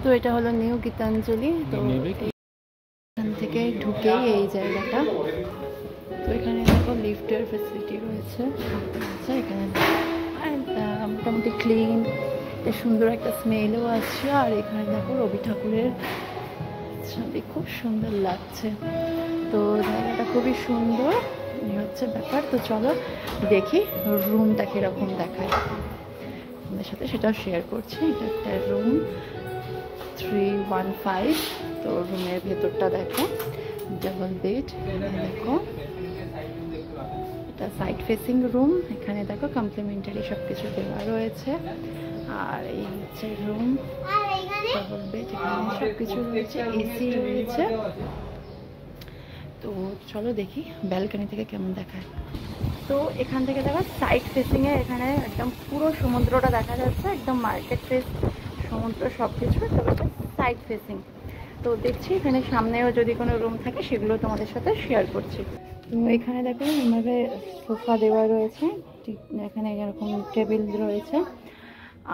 তো এটা হলো নিউ গীতাঞ্জলি। তো এখান থেকে ঢুকে এই জায়গাটা, তো এখানে দেখো লিফটের ফেসিলিটি রয়েছে, আচ্ছা এখানে মোটামুটি ক্লিন, সুন্দর একটা স্মেলও আসছে। আর এখানে দেখো রবি ঠাকুরের ছবি, খুব সুন্দর লাগছে। তো জায়গাটা খুবই সুন্দর, এই হচ্ছে ব্যাপার। তো চলো দেখি রুমটা কীরকম দেখায় আমাদের সাথে, সেটাও শেয়ার করছি। এটা একটা রুম 315। তো রুমের ভেতরটা দেখো, ডাবল বেড, দেখো এটা সাইড ফেসিং রুম। এখানে দেখো কমপ্লিমেন্টারি সব কিছু দেওয়া রয়েছে। আর এই হচ্ছে রুম, ডাবল বেড, এখানে সব কিছু রয়েছে, এসি রয়েছে। তো চলো দেখি ব্যালকনি থেকে কেমন দেখায়। তো এখান থেকে দেখো সাইড ফেসিংয়ে এখানে একদম পুরো সমুদ্রটা দেখা যাচ্ছে, একদম মার্কেট ফেস সমুদ্র সব কিছু। তবে এটা সাইড ফেসিং। তো দেখছি এখানে সামনেও যদি কোনো রুম থাকে সেগুলো তোমাদের সাথে শেয়ার করছি। তো এখানে দেখো এভাবে সোফা দেওয়া রয়েছে, ঠিক এখানে এরকম টেবিল রয়েছে।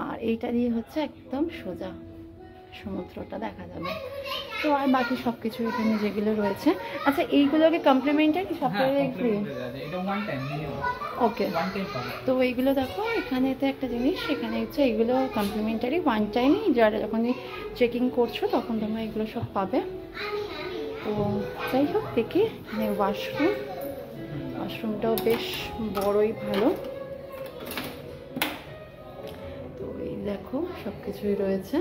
আর এইটা দিয়ে হচ্ছে একদম সোজা সমুদ্রটা দেখা যাবে। তো আর বাকি সব কিছু এখানে যেগুলো রয়েছে, আচ্ছা এইগুলোকে কমপ্লিমেন্টারি সবটাই ফ্রি? ওকে। তো এইগুলো দেখো এখানেতে একটা জিনিস, এখানে হচ্ছে এইগুলো কমপ্লিমেন্টারি ওয়ান টাইমই, যারা যখনই চেকিং করছো তখন তোমরা এগুলো সব পাবে। তো যাই হোক দেখি, এখানে ওয়াশরুমটাও বেশ বড়ই ভালো। তো এই দেখো সব কিছুই রয়েছে,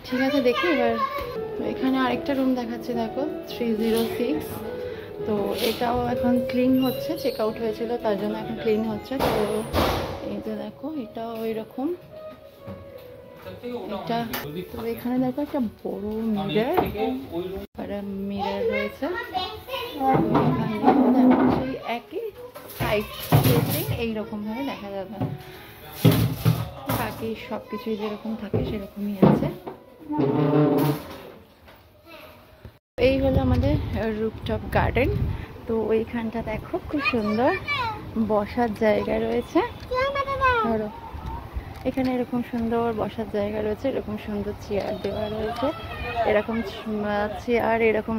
ঠিক আছে দেখি এবার। তো এখানে আরেকটা রুম দেখাচ্ছে দেখো 306। তো এটাও এখন ক্লিন হচ্ছে, চেক আউট হয়েছিল তার জন্য এখন ক্লিন হচ্ছে। তো এই যে দেখো এটাও ওই রকম এটা। তো এখানে দেখো একটা বড় মিরর রয়েছে। সেই একই সাইড ফেসিং এইরকম ভাবে দেখা যাবে, বাকি সব কিছুই যেরকম থাকে সেরকমই আছে। এই হলো আমাদের রুফটপ গার্ডেন। তো ওইখানটা দেখো খুব সুন্দর বসার জায়গা রয়েছে, ধরো এখানে এরকম সুন্দর বসার জায়গা রয়েছে, এরকম সুন্দর চেয়ার দেওয়া রয়েছে, এরকম চেয়ার, এরকম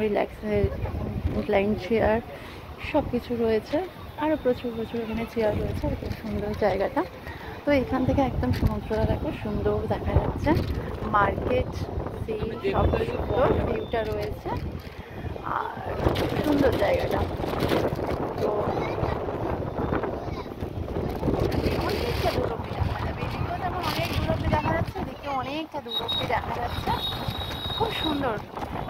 রিক্লাইন চেয়ার সব কিছু রয়েছে। আরও প্রচুর এখানে চেয়ার রয়েছে, খুব সুন্দর জায়গাটা। তো এখান থেকে একদম সমুদ্রটা দেখো সুন্দর দেখা যাচ্ছে, মার্কেট সি সব সুন্দর ভিউটা রয়েছে। আর সুন্দর জায়গাটা। তো অনেকটা দূর অব্দি দেখা যাবে, এদিকেও যেমন অনেক দূর অব্দি দেখা যাচ্ছে, এদিকেও অনেকটা দূর অব্দি দেখা যাচ্ছে, খুব সুন্দর।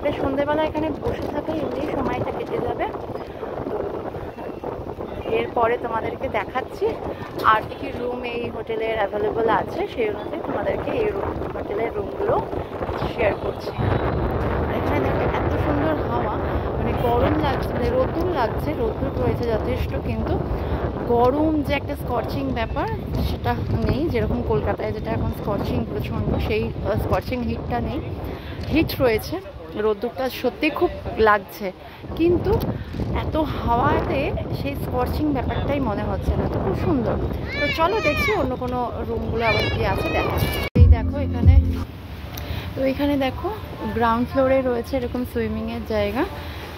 বেশ সন্ধ্যেবেলা এখানে বসে থাকলে এমনি সময়টা কেটে যাবে। এরপরে তোমাদেরকে দেখাচ্ছি আর কি রুম এই হোটেলের অ্যাভেলেবল আছে, সেই অনুযায়ী তোমাদেরকে এই হোটেলের রুমগুলো শেয়ার করছি। আর এখানে দেখো এত সুন্দর হাওয়া, মানে গরম লাগছে, মানে রোদ্দুর লাগছে, রোদ্দুর রয়েছে যথেষ্ট, কিন্তু গরম যে একটা স্কচিং ব্যাপার সেটা নেই, যেরকম কলকাতায় যেটা এখন স্কচিং প্রচণ্ড, সেই স্কচিং হিটটা নেই। হিট রয়েছে, রোদ্দুরটা সত্যি খুব লাগছে, কিন্তু এত হাওয়াতে সেই স্কচিং ব্যাপারটাই মনে হচ্ছে না। তো খুব সুন্দর। তো চলো দেখছি অন্য কোনো রুমগুলো আবার কি আছে দেখা। এই দেখো এখানে, তো এখানে দেখো গ্রাউন্ড ফ্লোরে রয়েছে এরকম সুইমিংয়ের জায়গা।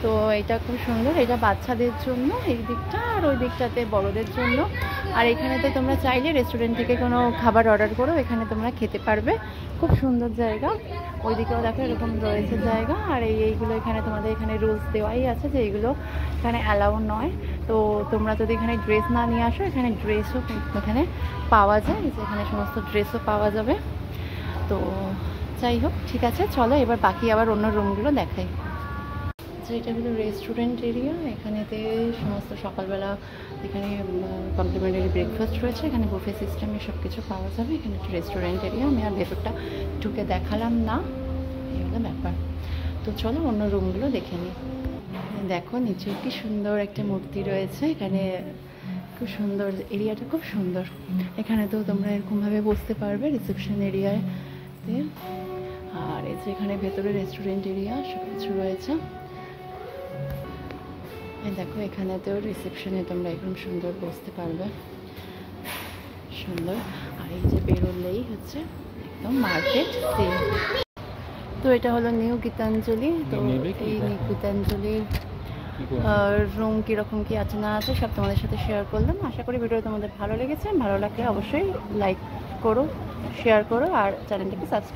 তো এটা খুব সুন্দর, এটা বাচ্চাদের জন্য এই দিকটা, আর ওই দিকটাতে বড়দের জন্য। আর এখানেতে তোমরা চাইলে রেস্টুরেন্ট থেকে কোনো খাবার অর্ডার করো, এখানে তোমরা খেতে পারবে, খুব সুন্দর জায়গা। ওইদিকেও দেখো এরকম রয়েছে জায়গা। আর এইগুলো এখানে তোমাদের এখানে রুলস দেওয়াই আছে যে এইগুলো এখানে অ্যালাউ নয়। তো তোমরা যদি এখানে ড্রেস না নিয়ে আসো, এখানে ড্রেসও এখানে পাওয়া যায়, যে এখানে সমস্ত ড্রেসও পাওয়া যাবে। তো যাই হোক ঠিক আছে, চলো এবার বাকি আবার অন্য রুমগুলো দেখাই। আচ্ছা এটা হলো রেস্টুরেন্ট এরিয়া, এখানেতে সমস্ত সকালবেলা এখানে কমপ্লিমেন্টারি ব্রেকফাস্ট রয়েছে, এখানে বুফে সিস্টেমে সব কিছু পাওয়া যাবে। এখানে একটা রেস্টুরেন্ট এরিয়া, আমি আর ভেতরটা ঢুকে দেখালাম না, এই হলো ব্যাপার। তো চলো অন্য রুমগুলো দেখে নিই। দেখো নিচে কি সুন্দর একটা মূর্তি রয়েছে, এখানে খুব সুন্দর, এরিয়াটা খুব সুন্দর। এখানে তো তোমরা এরকমভাবে বসতে পারবে রিসেপশন এরিয়াতে। আর এই যে এখানে ভেতরে রেস্টুরেন্ট এরিয়া সব কিছু রয়েছে। দেখো এখানেতেও রিসেপশনে তোমরা এরকম সুন্দর বসতে পারবে, সুন্দর। আর এই যে বেরোলেই হচ্ছে একদম মার্কেট সেম। তো এটা হলো নিউ গীতাঞ্জলি। তো এই নিউ গীতাঞ্জলির রুম কীরকম কী আছে না আছে সব তোমাদের সাথে শেয়ার করলাম। আশা করি ভিডিও তোমাদের ভালো লেগেছে। ভালো লাগলে অবশ্যই লাইক করো, শেয়ার করো আর চ্যানেলটাকে সাবস্ক্রাইব